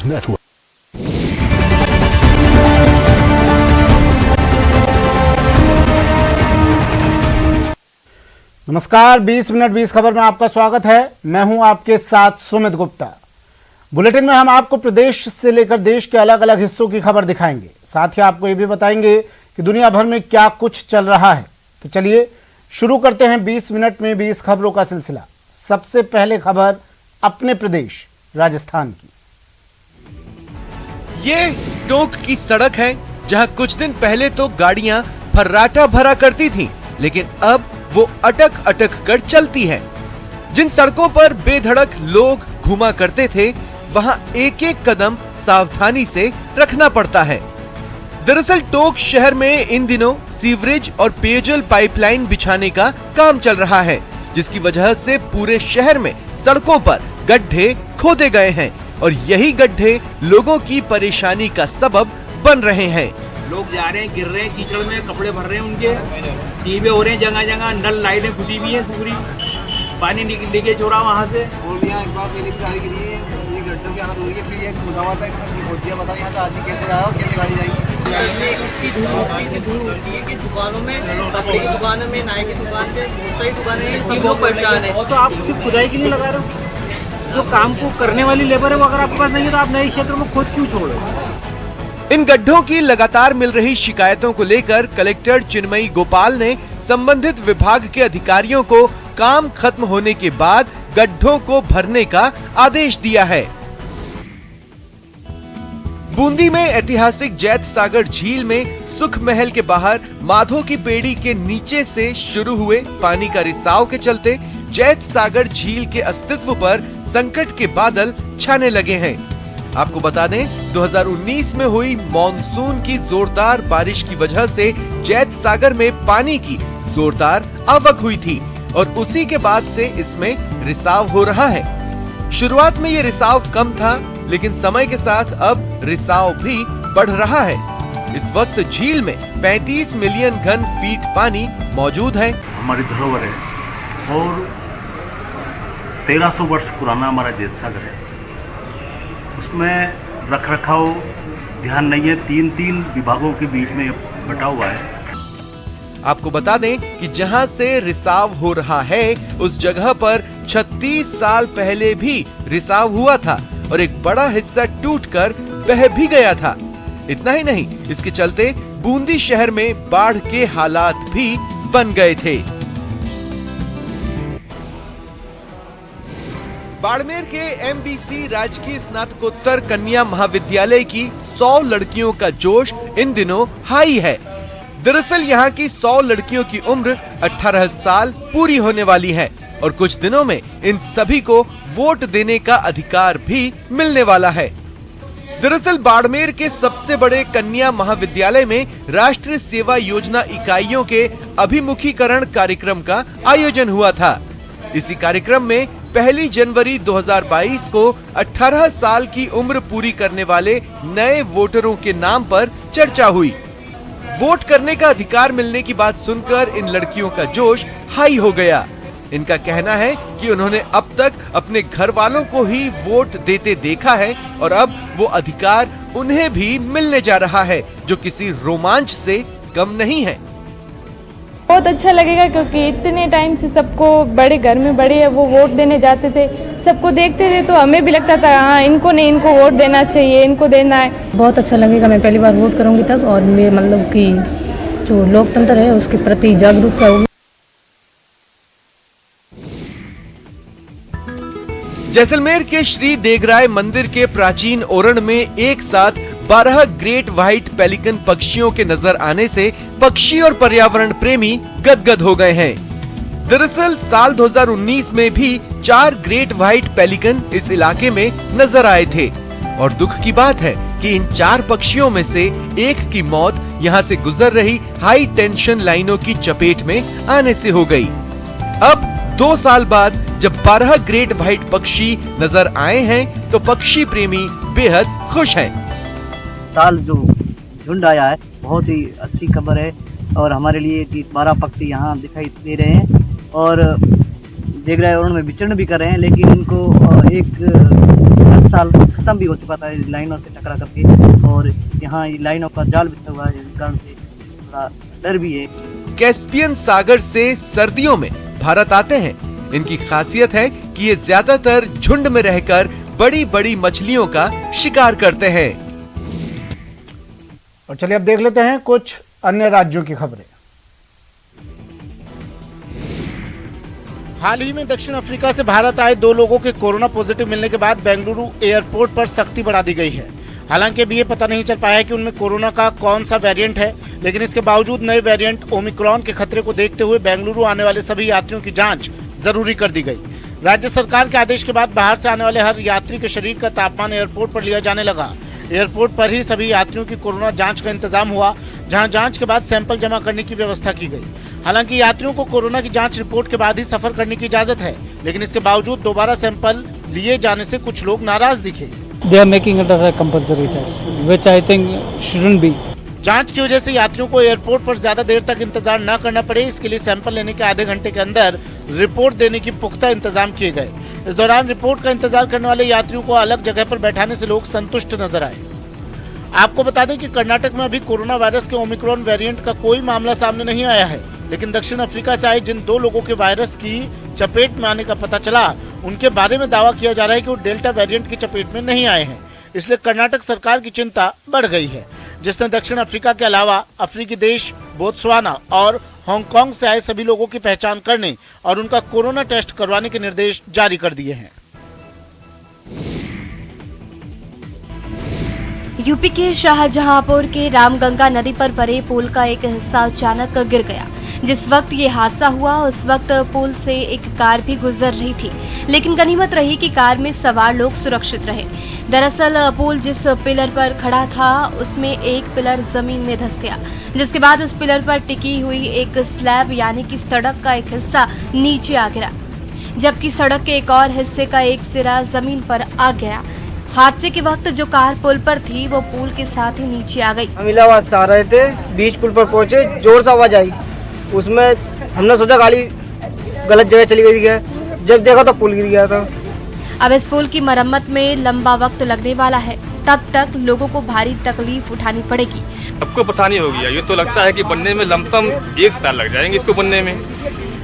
Network. नमस्कार, 20 minute 20 खबर में आपका स्वागत है। मैं हूं आपके साथ सुमित गुप्ता। बुलेटिन में हम आपको प्रदेश से लेकर देश के अलग अलग हिस्सों की खबर दिखाएंगे। साथ ही आपको ये भी बताएंगे कि दुनिया भर में क्या कुछ चल रहा है। तो चलिए शुरू करते हैं 20 मिनट में 20 खबरों का सिलसिला। सबसे पहले खबर अपने प्रदेश राजस्थान की। ये टोंक की सड़क है जहां कुछ दिन पहले तो गाड़ियां फर्राटा भरा करती थीं, लेकिन अब वो अटक अटक कर चलती हैं। जिन सड़कों पर बेधड़क लोग घुमा करते थे, वहां एक एक कदम सावधानी से रखना पड़ता है। दरअसल टोंक शहर में इन दिनों सीवरेज और पेयजल पाइपलाइन बिछाने का काम चल रहा है, जिसकी वजह से पूरे शहर में सड़कों पर गड्ढे खोदे गए हैं और यही गड्ढे लोगों की परेशानी का सबब बन रहे हैं। लोग जा रहे हैं, गिर रहे हैं, कीचड़ में कपड़े भर रहे हैं, उनके टीबे हो रहे हैं, जगह जगह नल लाइटें फूटी हुई हैं, पूरी पानी लीकेज हो रहा वहाँ से। और यहाँ एक बार पहले गाड़ी गिरी है, ये गड्ढों की हालत हो रही है। फिर ये खुदा हुआ था, बताओ यहाँ से आदमी कैसे आया और कैसे गाड़ी जाएगी। दुकानों में, कपड़े की दुकानों में, नाई की दुकान पे, बहुत सारी दुकानें हैं, सब लोग परेशान है। और तो आप सिर्फ खुदाई के लिए लगा रहे हो, जो काम को करने वाली लेबर है वो अगर आपके पास नहीं है तो आप नए क्षेत्र में खोद क्यों छोड़ रहे हो? इन गड्ढों की लगातार मिल रही शिकायतों को लेकर कलेक्टर चिन्मयी गोपाल ने संबंधित विभाग के अधिकारियों को काम खत्म होने के बाद गड्ढों को भरने का आदेश दिया है। बूंदी में ऐतिहासिक जैत सागर झील में सुख महल के बाहर माधो की पेड़ी के नीचे से शुरू हुए पानी का रिसाव के चलते जैत सागर झील के अस्तित्व पर संकट के बादल छाने लगे हैं। आपको बता दें, 2019 में हुई मॉनसून की जोरदार बारिश की वजह से जैत सागर में पानी की जोरदार आवक हुई थी और उसी के बाद से इसमें रिसाव हो रहा है। शुरुआत में ये रिसाव कम था, लेकिन समय के साथ अब रिसाव भी बढ़ रहा है। इस वक्त झील में 35 मिलियन घन फीट पानी मौजूद है। हमारी धरोहर है और 1300 वर्ष पुराना हमारा जैत सागर है। उसमें रख रखाव ध्यान नहीं है, तीन विभागों के बीच में बटा हुआ है। आपको बता दें कि जहां से रिसाव हो रहा है उस जगह पर 36 साल पहले भी रिसाव हुआ था और एक बड़ा हिस्सा टूटकर बह भी गया था। इतना ही नहीं, इसके चलते बूंदी शहर में बाढ़ के हालात भी बन गए थे। बाड़मेर के एमबीसी राजकीय स्नातकोत्तर कन्या महाविद्यालय की 100 लड़कियों का जोश इन दिनों हाई है। दरअसल यहाँ की 100 लड़कियों की उम्र 18 साल पूरी होने वाली है और कुछ दिनों में इन सभी को वोट देने का अधिकार भी मिलने वाला है। दरअसल बाड़मेर के सबसे बड़े कन्या महाविद्यालय में राष्ट्रीय सेवा योजना इकाइयों के अभिमुखीकरण कार्यक्रम का आयोजन हुआ था। इसी कार्यक्रम में 1 जनवरी 2022 को 18 साल की उम्र पूरी करने वाले नए वोटरों के नाम पर चर्चा हुई। वोट करने का अधिकार मिलने की बात सुनकर इन लड़कियों का जोश हाई हो गया। इनका कहना है कि उन्होंने अब तक अपने घर वालों को ही वोट देते देखा है और अब वो अधिकार उन्हें भी मिलने जा रहा है, जो किसी रोमांच से कम नहीं है। बहुत अच्छा लगेगा क्योंकि इतने टाइम से सबको बड़े घर में बड़े वो वोट देने जाते थे, सबको देखते थे तो हमें भी लगता था हाँ इनको नहीं, इनको वोट देना चाहिए, इनको देना है। बहुत अच्छा लगेगा, मैं पहली बार वोट करूंगी तब और मैं मतलब कि जो लोकतंत्र है उसके प्रति जागरूकता होगी। जैसलमेर के श्री देगराय मंदिर के प्राचीन ओरण में एक साथ 12 ग्रेट व्हाइट पेलिकन पक्षियों के नजर आने से पक्षी और पर्यावरण प्रेमी गदगद हो गए हैं। दरअसल साल 2019 में भी 4 ग्रेट व्हाइट पेलिकन इस इलाके में नजर आए थे और दुख की बात है कि इन 4 पक्षियों में से एक की मौत यहां से गुजर रही हाई टेंशन लाइनों की चपेट में आने से हो गई। अब 2 साल बाद जब 12 ग्रेट व्हाइट पक्षी नजर आए हैं तो पक्षी प्रेमी बेहद खुश हैं। साल जो झुंड आया है बहुत ही अच्छी खबर है और हमारे लिए कि 12 पक्षी यहाँ दिखाई दे रहे हैं और देख रहे हैं, उन्होंने विचरण भी कर रहे हैं, लेकिन इनको एक हर साल खत्म भी हो चुका था लाइनों से टकरा करके, और यहाँ लाइनों का जाल बिछा हुआ है, इस कारण से थोड़ा डर भी है। कैस्पियन सागर से सर्दियों में भारत आते हैं। इनकी खासियत है कि ये ज्यादातर झुंड में रहकर बड़ी बड़ी मछलियों का शिकार करते हैं। और चलिए अब देख लेते हैं कुछ अन्य राज्यों की खबरें। हाल ही में दक्षिण अफ्रीका से भारत आए 2 लोगों के कोरोना पॉजिटिव मिलने के बाद बेंगलुरु एयरपोर्ट पर सख्ती बढ़ा दी गई है। हालांकि अभी ये पता नहीं चल पाया कि उनमें कोरोना का कौन सा वेरिएंट है, लेकिन इसके बावजूद नए वेरिएंट ओमिक्रॉन के खतरे को देखते हुए बेंगलुरु आने वाले सभी यात्रियों की जांच जरूरी कर दी गई। राज्य सरकार के आदेश के बाद बाहर से आने वाले हर यात्री के शरीर का तापमान एयरपोर्ट पर लिया जाने लगा। एयरपोर्ट पर ही सभी यात्रियों की कोरोना जांच का इंतजाम हुआ, जहां जांच के बाद सैंपल जमा करने की व्यवस्था की गई। हालांकि यात्रियों को कोरोना की जांच रिपोर्ट के बाद ही सफर करने की इजाजत है, लेकिन इसके बावजूद दोबारा सैंपल लिए जाने से कुछ लोग नाराज दिखे। They are making it as a compulsory test, which I think shouldn't be. जांच की वजह से यात्रियों को एयरपोर्ट पर ज्यादा देर तक इंतजार न करना पड़े, इसके लिए सैंपल लेने के आधे घंटे के अंदर रिपोर्ट देने की पुख्ता इंतजाम किए गए। इस दौरान रिपोर्ट का इंतजार करने वाले यात्रियों को अलग जगह पर बैठाने से लोग संतुष्ट नजर आए। आपको बता दें कि कर्नाटक में अभी कोरोना वायरस के ओमिक्रॉन वेरिएंट का कोई मामला सामने नहीं आया है, लेकिन दक्षिण अफ्रीका से आए जिन 2 लोगों के वायरस की चपेट में आने का पता चला, उनके बारे में दावा किया जा रहा है कि वो डेल्टा वेरिएंट की चपेट में नहीं आए हैं। इसलिए कर्नाटक सरकार की चिंता बढ़ गई है, जिसने दक्षिण अफ्रीका के अलावा अफ्रीकी देश बोत्सवाना और हांगकांग से आए सभी लोगों की पहचान करने और उनका कोरोना टेस्ट करवाने के निर्देश जारी कर दिए हैं। यूपी के शाहजहांपुर के रामगंगा नदी पर बने पुल का एक हिस्सा अचानक गिर गया। जिस वक्त ये हादसा हुआ उस वक्त पुल से एक कार भी गुजर रही थी, लेकिन गनीमत रही कि कार में सवार लोग सुरक्षित रहे। दरअसल पुल जिस पिलर पर खड़ा था उसमें एक पिलर जमीन में धंस गया, जिसके बाद उस पिलर पर टिकी हुई एक स्लैब यानी कि सड़क का एक हिस्सा नीचे आ गिरा, जबकि सड़क के एक और हिस्से का एक सिरा जमीन पर आ गया। हादसे के वक्त जो कार पुल पर थी वो पुल के साथ ही नीचे आ गई। हम इलाहाबाद से आ रहे थे, बीच पुल पर पहुंचे, जोर से आवाज आई। उसमें हमने सोचा गाड़ी गलत जगह चली गई है, जब देखा तो पुल गिर गया था। अब इस पुल की मरम्मत में लंबा वक्त लगने वाला है, तब तक लोगों को भारी तकलीफ उठानी पड़ेगी। सबको परेशानी हो गई। ये तो लगता है कि बनने में लमसम 1 साल लग जाएंगे इसको बनने में,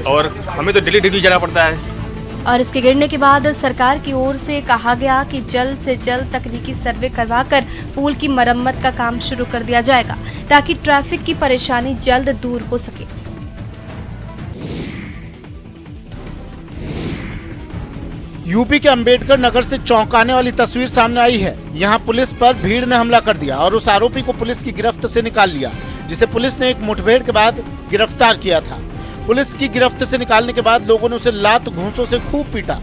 और हमें तो डेली जाना पड़ता है। और इसके गिरने के बाद सरकार की ओर से कहा गया कि जल्द से जल्द तकनीकी सर्वे करवाकर पुल की मरम्मत का काम शुरू कर दिया जाएगा, ताकि ट्रैफिक की परेशानी जल्द दूर हो सके। यूपी के अंबेडकर नगर से चौंकाने वाली तस्वीर सामने आई है। यहाँ पुलिस पर भीड़ ने हमला कर दिया और उस आरोपी को पुलिस की गिरफ्त से निकाल लिया, जिसे पुलिस ने एक मुठभेड़ के बाद गिरफ्तार किया था। पुलिस की गिरफ्त से निकालने के बाद लोगों ने उसे लात घूंसों से खूब पीटा।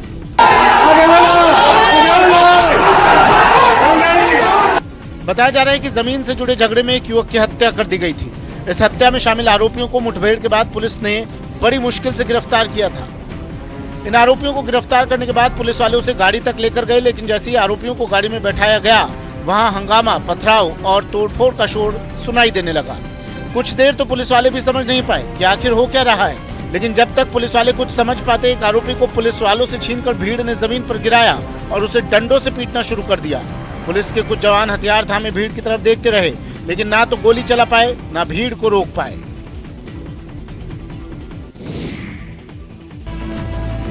बताया जा रहा है कि जमीन से जुड़े झगड़े में एक युवक की हत्या कर दी गई थी। इस हत्या में शामिल आरोपियों को मुठभेड़ के बाद पुलिस ने बड़ी मुश्किल से गिरफ्तार किया था। इन आरोपियों को गिरफ्तार करने के बाद पुलिस वाले उसे गाड़ी तक लेकर गए, लेकिन जैसे ही आरोपियों को गाड़ी में बैठाया गया, वहां हंगामा, पथराव और तोड़फोड़ का शोर सुनाई देने लगा। कुछ देर तो पुलिस वाले भी समझ नहीं पाए कि आखिर हो क्या रहा है, लेकिन जब तक पुलिस वाले कुछ समझ पाते, एक आरोपी को पुलिस वालों से छीनकर भीड़ ने जमीन पर गिराया और उसे डंडों से पीटना शुरू कर दिया। पुलिस के कुछ जवान हथियार थामे भीड़ की तरफ देखते रहे, लेकिन ना तो गोली चला पाए, ना भीड़ को रोक पाए।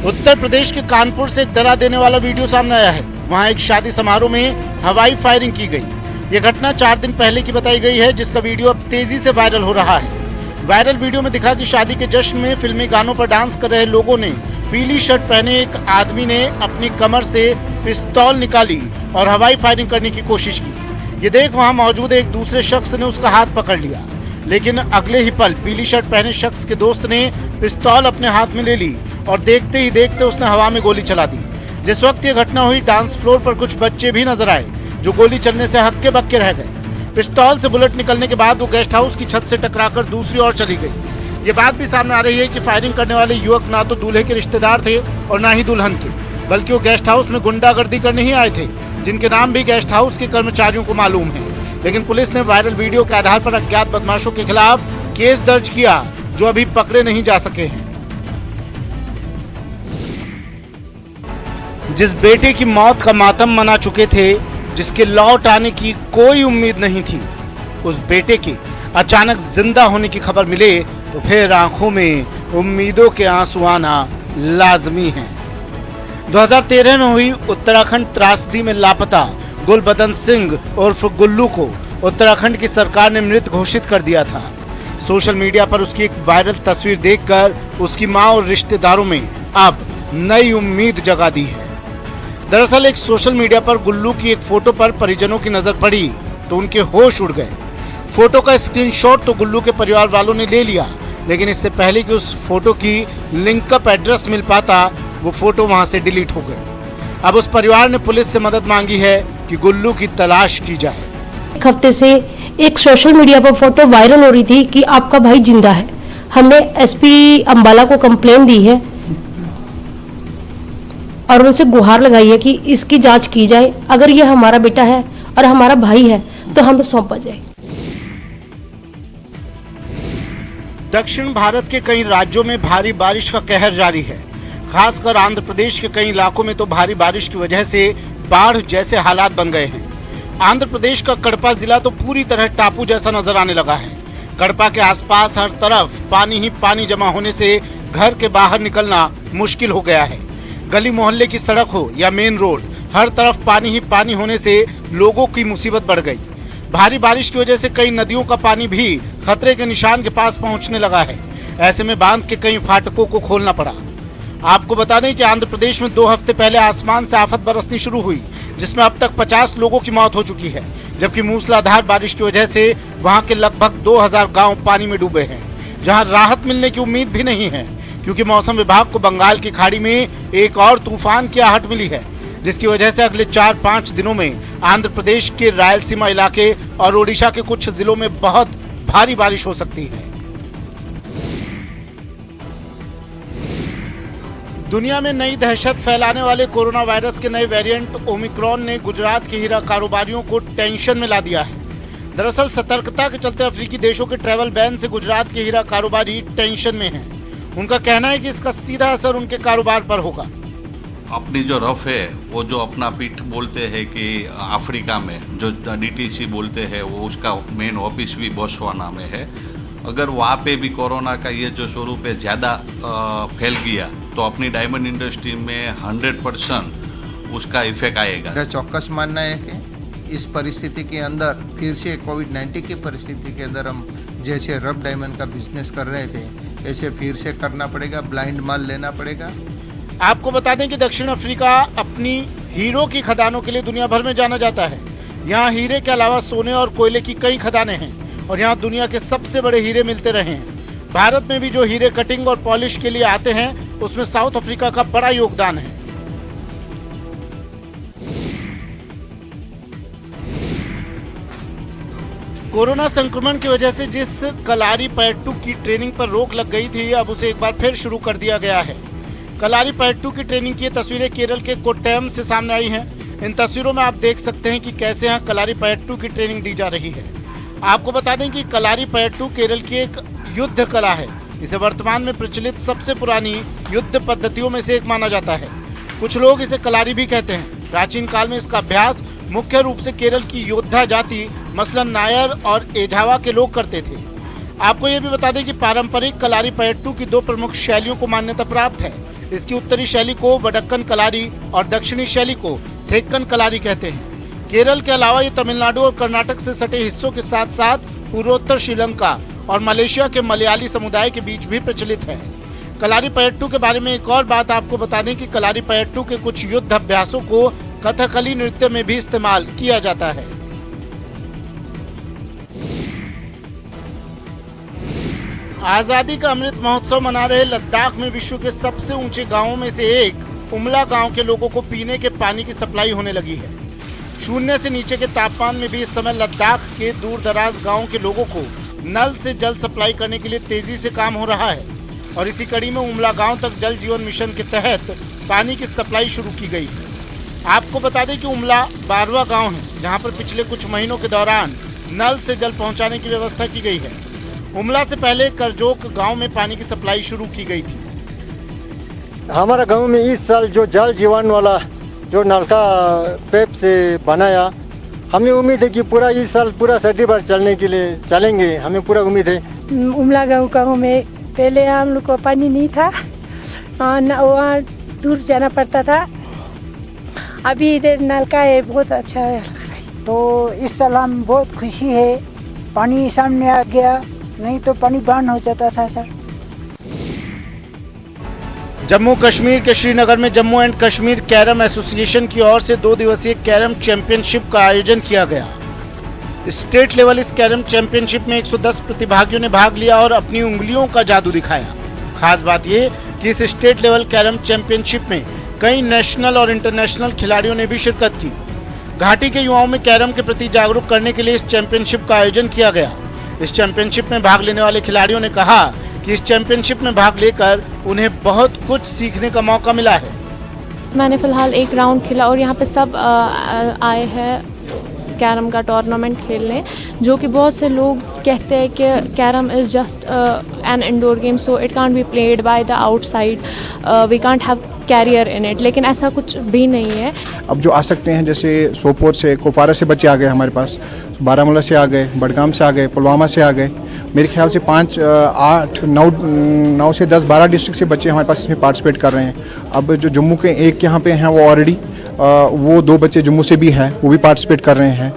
उत्तर प्रदेश के कानपुर से एक डरा देने वाला वीडियो सामने आया है। वहां एक शादी समारोह में हवाई फायरिंग की गई। ये घटना 4 दिन पहले की बताई गई है, जिसका वीडियो अब तेजी से वायरल हो रहा है। वायरल वीडियो में दिखा कि शादी के जश्न में फिल्मी गानों पर डांस कर रहे लोगों ने पीली शर्ट पहने एक आदमी ने अपनी कमर से पिस्तौल निकाली और हवाई फायरिंग करने की कोशिश की। ये देख वहां मौजूद एक दूसरे शख्स ने उसका हाथ पकड़ लिया, लेकिन अगले ही पल पीली शर्ट पहने शख्स के दोस्त ने पिस्तौल अपने हाथ में ले ली और देखते ही देखते उसने हवा में गोली चला दी। जिस वक्त ये घटना हुई, डांस फ्लोर पर कुछ बच्चे भी नजर आए, जो गोली चलने से हक्के बक्के रह गए। पिस्तौल से बुलेट निकलने के बाद वो गेस्ट हाउस की छत से टकराकर दूसरी ओर चली गई। ये बात भी सामने आ रही है कि फायरिंग करने वाले युवक ना तो दूल्हे के रिश्तेदार थे और ना ही दुल्हन के, बल्कि वो गेस्ट हाउस में गुंडागर्दी करने ही आए थे, जिनके नाम भी गेस्ट हाउस के कर्मचारियों को मालूम है। लेकिन पुलिस ने वायरल वीडियो के आधार पर अज्ञात बदमाशों के खिलाफ केस दर्ज किया, जो अभी पकड़े नहीं जा सके हैं। जिस बेटे की मौत का मातम मना चुके थे, जिसके लौट आने की कोई उम्मीद नहीं थी, उस बेटे के अचानक जिंदा होने की खबर मिले तो फिर आंखों में उम्मीदों के आंसू आना लाजमी है। 2013 में हुई उत्तराखंड त्रासदी में लापता गुलबदन सिंह उर्फ गुल्लू को उत्तराखंड की सरकार ने मृत घोषित कर दिया था। सोशल मीडिया पर उसकी एक वायरल तस्वीर देखकर उसकी मां और रिश्तेदारों में अब नई उम्मीद जगा दी है। दरअसल एक सोशल मीडिया पर गुल्लू की एक फोटो पर परिजनों की नजर पड़ी तो उनके होश उड़ गए। फोटो का स्क्रीनशॉट तो गुल्लू के परिवार वालों ने ले लिया, लेकिन इससे पहले कि उस फोटो की लिंकअप एड्रेस मिल पाता, वो फोटो वहां से डिलीट हो गए। अब उस परिवार ने पुलिस से मदद मांगी है कि गुल्लू की तलाश की जाए। एक हफ्ते से एक सोशल मीडिया पर फोटो वायरल हो रही थी कि आपका भाई जिंदा है। हमने एसपी अंबाला को कंप्लेन दी है और उनसे गुहार लगाई है कि इसकी जांच की जाए। अगर ये हमारा बेटा है और हमारा भाई है तो हमें सौंपा जाए। दक्षिण भारत के कई राज्यों में भारी बारिश का कहर जारी है। खासकर आंध्र प्रदेश के कई इलाकों में तो भारी बारिश की वजह से बाढ़ जैसे हालात बन गए हैं। आंध्र प्रदेश का कड़पा जिला तो पूरी तरह टापू जैसा नजर आने लगा है। कड़पा के आसपास हर तरफ पानी ही पानी जमा होने से घर के बाहर निकलना मुश्किल हो गया है। गली मोहल्ले की सड़क हो या मेन रोड, हर तरफ पानी ही पानी होने से लोगों की मुसीबत बढ़ गई। भारी बारिश की वजह से कई नदियों का पानी भी खतरे के निशान के पास पहुंचने लगा है। ऐसे में बांध के कई फाटकों को खोलना पड़ा। आपको बता दें कि आंध्र प्रदेश में 2 हफ्ते पहले आसमान से आफत बरसनी शुरू हुई, जिसमें अब तक 50 लोगों की मौत हो चुकी है, जबकि मूसलाधार बारिश की वजह से वहां के लगभग 2000 गांव पानी में डूबे हैं, जहां राहत मिलने की उम्मीद भी नहीं है, क्योंकि मौसम विभाग को बंगाल की खाड़ी में एक और तूफान की आहट मिली है, जिसकी वजह से अगले 4-5 दिनों में आंध्र प्रदेश के रायलसीमा इलाके और ओडिशा के कुछ जिलों में बहुत भारी बारिश हो सकती है। दुनिया में नई दहशत फैलाने वाले कोरोना वायरस के नए वेरिएंट ओमिक्रॉन ने गुजरात के हीरा कारोबारियों को टेंशन में ला दिया है। दरअसल सतर्कता के चलते अफ्रीकी देशों के ट्रैवल बैन से गुजरात के हीरा कारोबारी टेंशन में हैं। उनका कहना है कि इसका सीधा असर उनके कारोबार पर होगा। अपनी जो रफ है वो जो अपना पीठ बोलते हैं कि अफ्रीका में जो डीटीसी बोलते हैं वो उसका मेन ऑफिस भी बोत्सवाना में है। अगर वहाँ पे भी कोरोना का ये जो स्वरूप है ज़्यादा फैल गया तो अपनी डायमंड इंडस्ट्री में 100% उसका इफेक्ट आएगा। मेरा चौक्कस मानना है कि इस परिस्थिति के अंदर फिर से कोविड-19 की परिस्थिति के अंदर हम जैसे रफ डायमंड का बिजनेस कर रहे थे ऐसे फिर से करना पड़ेगा, ब्लाइंड माल लेना पड़ेगा। आपको बता दें कि दक्षिण अफ्रीका अपनी हीरो की खदानों के लिए दुनिया भर में जाना जाता है। यहाँ हीरे के अलावा सोने और कोयले की कई खदानें हैं और यहाँ दुनिया के सबसे बड़े हीरे मिलते रहे हैं। भारत में भी जो हीरे कटिंग और पॉलिश के लिए आते हैं उसमें साउथ अफ्रीका का बड़ा योगदान है। कोरोना संक्रमण की वजह से जिस कलारी पैट्टू की ट्रेनिंग पर रोक लग गई थी, अब उसे एक बार फिर शुरू कर दिया गया है। कलारी पैट्टू की ट्रेनिंग की तस्वीरें केरल के कोट्टयम से सामने आई हैं। इन तस्वीरों में आप देख सकते हैं कि कैसे यहाँ कलारी पैट्टू की ट्रेनिंग दी जा रही है। आपको बता दें कि कलारी पैट्टू केरल की एक युद्ध कला है। इसे वर्तमान में प्रचलित सबसे पुरानी युद्ध पद्धतियों में से एक माना जाता है। कुछ लोग इसे कलारी भी कहते हैं। प्राचीन काल में इसका अभ्यास मुख्य रूप से केरल की योद्धा जाति मसलन नायर और एझावा के लोग करते थे। आपको ये भी बता दें कि पारंपरिक कलारी पैट्टू की 2 प्रमुख शैलियों को मान्यता प्राप्त है। इसकी उत्तरी शैली को वडक्कन कलारी और दक्षिणी शैली को थेक्कन कलारी कहते हैं। केरल के अलावा ये तमिलनाडु और कर्नाटक से सटे हिस्सों के साथ साथ पूर्वोत्तर श्रीलंका और मलेशिया के मलयाली समुदाय के बीच भी प्रचलित है। कलारी पैट्टू के बारे में एक और बात आपको बता दें कि कलारी पैट्टू के कुछ युद्ध अभ्यासों को कथकली नृत्य में भी इस्तेमाल किया जाता है। आजादी का अमृत महोत्सव मना रहे लद्दाख में विश्व के सबसे ऊंचे गांवों में से एक उमला गांव के लोगों को पीने के पानी की सप्लाई होने लगी है। 0 से नीचे के तापमान में भी इस समय लद्दाख के दूर दराज गाँव के लोगों को नल से जल सप्लाई करने के लिए तेजी से काम हो रहा है और इसी कड़ी में उमला गांव तक जल जीवन मिशन के तहत पानी की सप्लाई शुरू की गई है। आपको बता दें कि उमला 12वां गांव है जहां पर पिछले कुछ महीनों के दौरान नल से जल पहुंचाने की व्यवस्था की गई है। उमला से पहले करजोक गांव में पानी की सप्लाई शुरू की गई थी। हमारा गांव में इस साल जो जल जीवन वाला जो नलका पेप से बनाया हमें उम्मीद है कि पूरा इस साल पूरा सर्टिफाइड चलने के लिए चलेंगे, हमें पूरा उम्मीद है। उमला गाँव में पहले हम लोग को पानी नहीं था, वहाँ दूर जाना पड़ता था, अभी इधर नलका है, बहुत अच्छा है। तो इस साल हम बहुत खुशी है, पानी सामने आ गया, नहीं तो पानी बंद हो जाता था सर। जम्मू कश्मीर के श्रीनगर में Jammu and Kashmir carrom association की ओर से 2 दिवसीय कैरम चैंपियनशिप का आयोजन किया गया। स्टेट लेवल इस कैरम चैंपियनशिप में 110 प्रतिभागियों ने भाग लिया और अपनी उंगलियों का जादू दिखाया। खास बात ये कि इस स्टेट लेवल कैरम चैंपियनशिप में कई नेशनल और इंटरनेशनल खिलाड़ियों ने भी शिरकत की। घाटी के युवाओं में कैरम के प्रति जागरूक करने के लिए इस चैंपियनशिप का आयोजन किया गया। इस चैंपियनशिप में भाग लेने वाले खिलाड़ियों ने कहा कि इस चैंपियनशिप में भाग लेकर उन्हें बहुत कुछ सीखने का मौका मिला है। मैंने फ़िलहाल एक राउंड खेला और यहाँ पे सब आए हैं कैरम का टूर्नामेंट खेलने, जो कि बहुत से लोग कहते हैं कि carrom is just an indoor game, so it can't be played by the outside, we can't have career in it, लेकिन ऐसा कुछ भी नहीं है। अब जो आ सकते हैं, जैसे सोपोर से, कुपवारा से बच्चे आ गए हमारे पास, बारामूला से आ गए, बडगाम से आ गए, पुलवामा से आ गए, मेरे ख्याल से 5, 8, 9 से 10, 12 डिस्ट्रिक्ट से बच्चे हमारे पास इसमें पार्टिसिपेट कर रहे हैं। अब जो जम्मू के एक यहाँ पे हैं वो ऑलरेडी वो 2 बच्चे जम्मू से भी हैं, वो भी पार्टिसिपेट कर रहे हैं।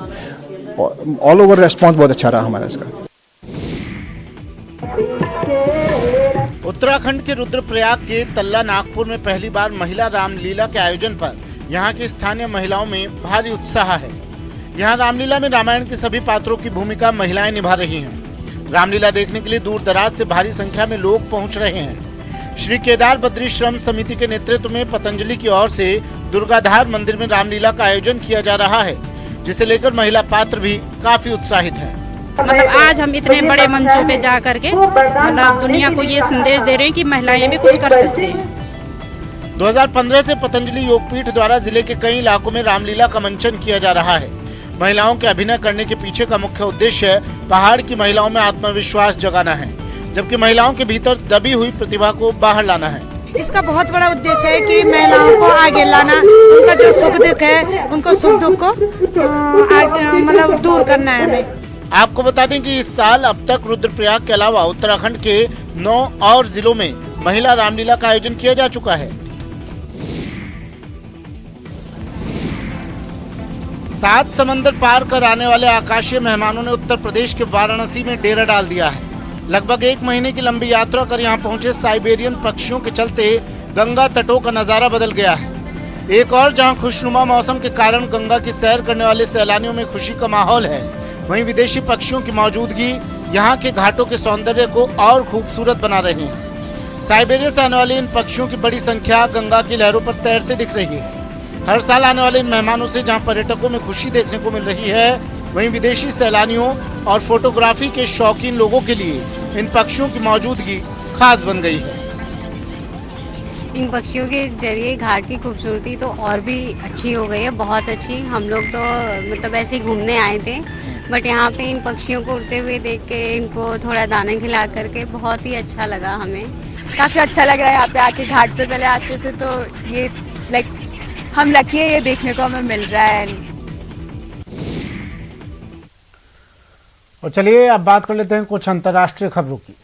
ऑल ओवर रेस्पॉन्स बहुत अच्छा रहा हमारा इसका। उत्तराखंड के रुद्रप्रयाग के तल्ला नागपुर में पहली बार महिला रामलीला के आयोजन पर यहाँ की स्थानीय महिलाओं में भारी उत्साह है। यहाँ रामलीला में रामायण के सभी पात्रों की भूमिका महिलाएं निभा रही हैं। रामलीला देखने के लिए दूर दराज से भारी संख्या में लोग पहुँच रहे हैं। श्री केदार बद्री श्रम समिति के नेतृत्व में पतंजलि की ओर से दुर्गाधार मंदिर में रामलीला का आयोजन किया जा रहा है, जिसे लेकर महिला पात्र भी काफी उत्साहित हैं। मतलब आज हम इतने बड़े मंचों पे जा करके मतलब दुनिया को ये संदेश दे रहे हैं कि महिलाएं भी कुछ कर सकती हैं। 2015 से पतंजलि योगपीठ द्वारा जिले के कई इलाकों में रामलीला का मंचन किया जा रहा है। महिलाओं के अभिनय करने के पीछे का मुख्य उद्देश्य पहाड़ की महिलाओं में आत्मविश्वास जगाना है, जबकि महिलाओं के भीतर दबी हुई प्रतिभा को बाहर लाना है। इसका बहुत बड़ा उद्देश्य है कि महिलाओं को आगे लाना, उनका जो सुख दुख है, उनको सुख दुख को मतलब दूर करना है हमें। आपको बता दें कि इस साल अब तक रुद्रप्रयाग के अलावा उत्तराखंड के 9 और जिलों में महिला रामलीला का आयोजन किया जा चुका है। 7 समंदर पार कर आने वाले आकाशीय मेहमानों ने उत्तर प्रदेश के वाराणसी में डेरा डाल दिया है। लगभग 1 महीने की लंबी यात्रा कर यहाँ पहुंचे साइबेरियन पक्षियों के चलते गंगा तटों का नजारा बदल गया है। एक और जहां खुशनुमा मौसम के कारण गंगा की सैर करने वाले सैलानियों में खुशी का माहौल है, वहीं विदेशी पक्षियों की मौजूदगी यहाँ के घाटों के सौंदर्य को और खूबसूरत बना रहे हैं। साइबेरिया से आने वाले इन पक्षियों की बड़ी संख्या गंगा की लहरों पर तैरते दिख रही है। हर साल आने वाले इन मेहमानों से जहाँ पर्यटकों में खुशी देखने को मिल रही है, वहीं विदेशी सैलानियों और फोटोग्राफी के शौकीन लोगों के लिए इन पक्षियों की मौजूदगी खास बन गई है। इन पक्षियों के जरिए घाट की खूबसूरती तो और भी अच्छी हो गई है, बहुत अच्छी। हम लोग तो मतलब ऐसे ही घूमने आए थे, बट यहाँ पे इन पक्षियों को उड़ते हुए देख के, इनको थोड़ा दाना खिला करके बहुत ही अच्छा लगा हमें। काफी अच्छा लग रहा है यहाँ पे आके घाट पे पहले आते थे, तो ये लाइक हम लकी है, ये देखने को हमें मिल रहा है। और चलिए अब बात कर लेते हैं कुछ अंतर्राष्ट्रीय खबरों की।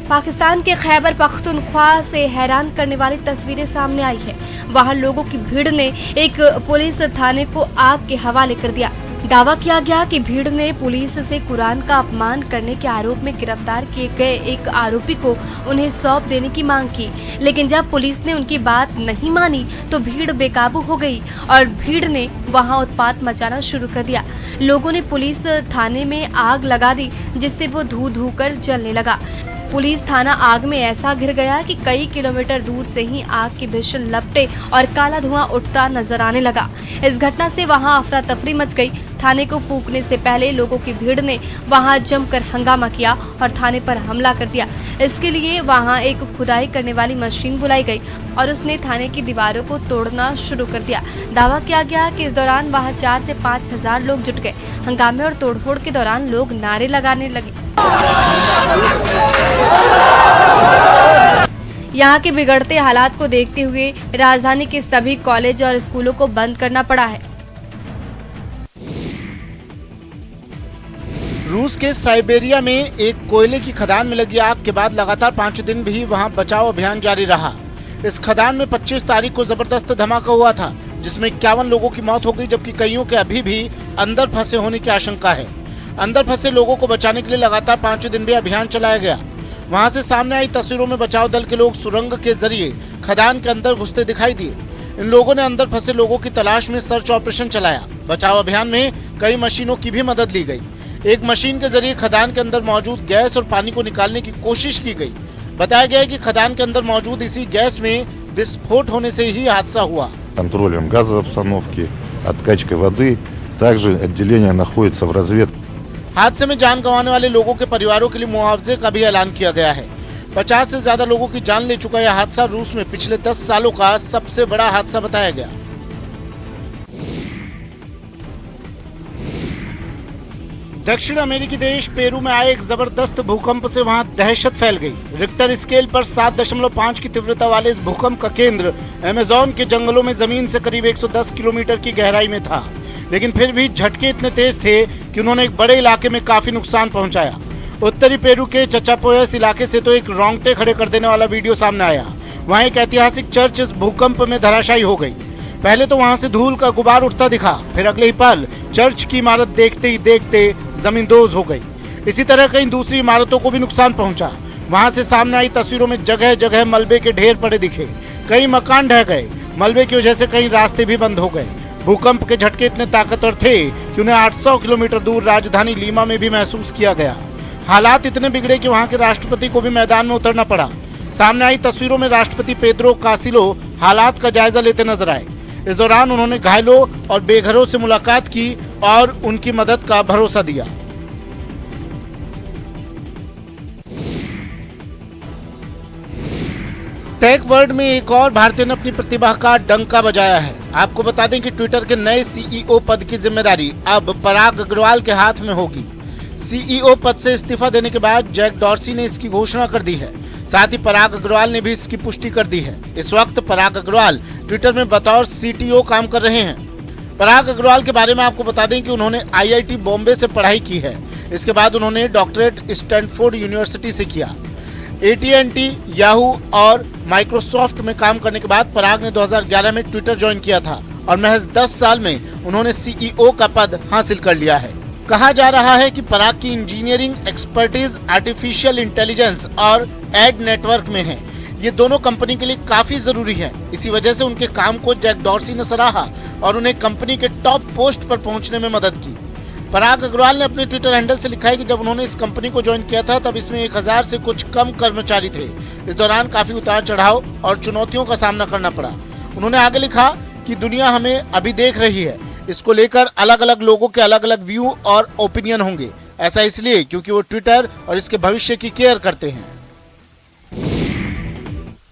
पाकिस्तान के खैबर पख्तूनख्वा से हैरान करने वाली तस्वीरें सामने आई है। वहां लोगों की भीड़ ने एक पुलिस थाने को आग के हवाले कर दिया। दावा किया गया कि भीड़ ने पुलिस से कुरान का अपमान करने के आरोप में गिरफ्तार किए गए एक आरोपी को उन्हें सौंप देने की मांग की, लेकिन जब पुलिस ने उनकी बात नहीं मानी तो भीड़ बेकाबू हो गई और भीड़ ने वहां उत्पात मचाना शुरू कर दिया। लोगों ने पुलिस थाने में आग लगा दी, जिससे वो धू धू कर जलने लगा। पुलिस थाना आग में ऐसा घिर गया कि कई किलोमीटर दूर से ही आग की भीषण लपटें और काला धुआं उठता नजर आने लगा। इस घटना से वहां अफरा तफरी मच गई। थाने को फूंकने से पहले लोगों की भीड़ ने वहां जमकर हंगामा किया और थाने पर हमला कर दिया। इसके लिए वहां एक खुदाई करने वाली मशीन बुलाई गई और उसने थाने की दीवारों को तोड़ना शुरू कर दिया। दावा किया गया कि इस दौरान वहां 4 से 5 हजार लोग जुट गए। हंगामे और तोड़फोड़ के दौरान लोग नारे लगाने लगे। यहाँ के बिगड़ते हालात को देखते हुए राजधानी के सभी कॉलेज और स्कूलों को बंद करना पड़ा है। रूस के साइबेरिया में एक कोयले की खदान में लगी आग के बाद लगातार 5 दिन भी वहां बचाव अभियान जारी रहा। इस खदान में 25 तारीख को जबरदस्त धमाका हुआ था, जिसमें 51 लोगों की मौत हो गई, जबकि कईयों के अभी भी अंदर फंसे होने की आशंका है। अंदर फंसे लोगों को बचाने के लिए लगातार 5 दिन भी अभियान चलाया गया। वहां से सामने आई तस्वीरों में बचाव दल के लोग सुरंग के जरिए खदान के अंदर घुसते दिखाई दिए। इन लोगों ने अंदर फंसे लोगों की तलाश में सर्च ऑपरेशन चलाया। बचाव अभियान में कई मशीनों की भी मदद ली गई। एक मशीन के जरिए खदान के अंदर मौजूद गैस और पानी को निकालने की कोशिश की गई। बताया गया है कि खदान के अंदर मौजूद इसी गैस में विस्फोट होने से ही हादसा हुआ। Контролем газовой обстановки, откачкой воды, также отделение находится в разведке. हादसे में जान गंवाने वाले लोगों के परिवारों के लिए मुआवजे का भी ऐलान किया गया है। 50 से ज्यादा लोगों की जान ले चुका यह हादसा रूस में पिछले 10 सालों का सबसे बड़ा हादसा बताया गया। दक्षिण अमेरिकी देश पेरू में आए एक जबरदस्त भूकंप से वहां दहशत फैल गई। रिक्टर स्केल पर 7.5 की तीव्रता वाले इस भूकंप का केंद्र अमेज़न के जंगलों में जमीन से करीब 110 किलोमीटर की गहराई में था, लेकिन फिर भी झटके इतने तेज थे कि उन्होंने एक बड़े इलाके में काफी नुकसान पहुंचाया। उत्तरी पेरू के चचापोयस इलाके से तो एक रोंगटे खड़े कर देने वाला वीडियो सामने आया। वहाँ एक ऐतिहासिक चर्च इस भूकंप में धराशायी हो गई। पहले तो वहां से धूल का गुबार उठता दिखा, फिर अगले ही पल चर्च की इमारत देखते ही देखते जमींदोज हो गई। इसी तरह कई दूसरी इमारतों को भी नुकसान पहुंचा। वहां से सामने आई तस्वीरों में जगह जगह मलबे के ढेर पड़े दिखे। कई मकान ढह गए। मलबे की वजह से कई रास्ते भी बंद हो गए। भूकंप के झटके इतने ताकतवर थे कि उन्हें 800 किलोमीटर दूर राजधानी लीमा में भी महसूस किया गया। हालात इतने बिगड़े कि वहां के राष्ट्रपति को भी मैदान में उतरना पड़ा। सामने आई तस्वीरों में राष्ट्रपति पेद्रो कासिलो हालात का जायजा लेते नजर आए। इस दौरान उन्होंने घायलों और बेघरों से मुलाकात की और उनकी मदद का भरोसा दिया। टेक वर्ल्ड में एक और भारतीय ने अपनी प्रतिभा का डंका बजाया है। आपको बता दें कि ट्विटर के नए सीईओ पद की जिम्मेदारी अब पराग अग्रवाल के हाथ में होगी। सीईओ पद से इस्तीफा देने के बाद जैक डॉर्सी ने इसकी घोषणा कर दी है। साथ ही पराग अग्रवाल ने भी इसकी पुष्टि कर दी है। इस वक्त पराग अग्रवाल ट्विटर में बतौर सीटीओ काम कर रहे हैं। पराग अग्रवाल के बारे में आपको बता दें कि उन्होंने आईआईटी बॉम्बे से पढ़ाई की है। इसके बाद उन्होंने डॉक्टरेट स्टैनफोर्ड यूनिवर्सिटी से किया। AT&T, याहू और माइक्रोसॉफ्ट में काम करने के बाद पराग ने 2011 में ट्विटर ज्वाइन किया था और महज 10 साल में उन्होंने सीईओ का पद हासिल कर लिया है। कहा जा रहा है कि पराग की इंजीनियरिंग एक्सपर्टीज आर्टिफिशियल इंटेलिजेंस और एड नेटवर्क में है। ये दोनों कंपनी के लिए काफी जरूरी है। इसी वजह से उनके काम को जैक डॉर्सी ने सराहा और उन्हें कंपनी के टॉप पोस्ट पर पहुंचने में मदद की। पराग अग्रवाल ने अपने ट्विटर हैंडल से लिखा है कि जब उन्होंने इस कंपनी को ज्वाइन किया था तब इसमें 1000 से कुछ कम कर्मचारी थे। इस दौरान काफी उतार चढ़ाव और चुनौतियों का सामना करना पड़ा। उन्होंने आगे लिखा कि दुनिया हमें अभी देख रही है। इसको लेकर अलग अलग लोगों के अलग अलग व्यू और ओपिनियन होंगे। ऐसा इसलिए क्योंकि वो ट्विटर और इसके भविष्य की केयर करते हैं।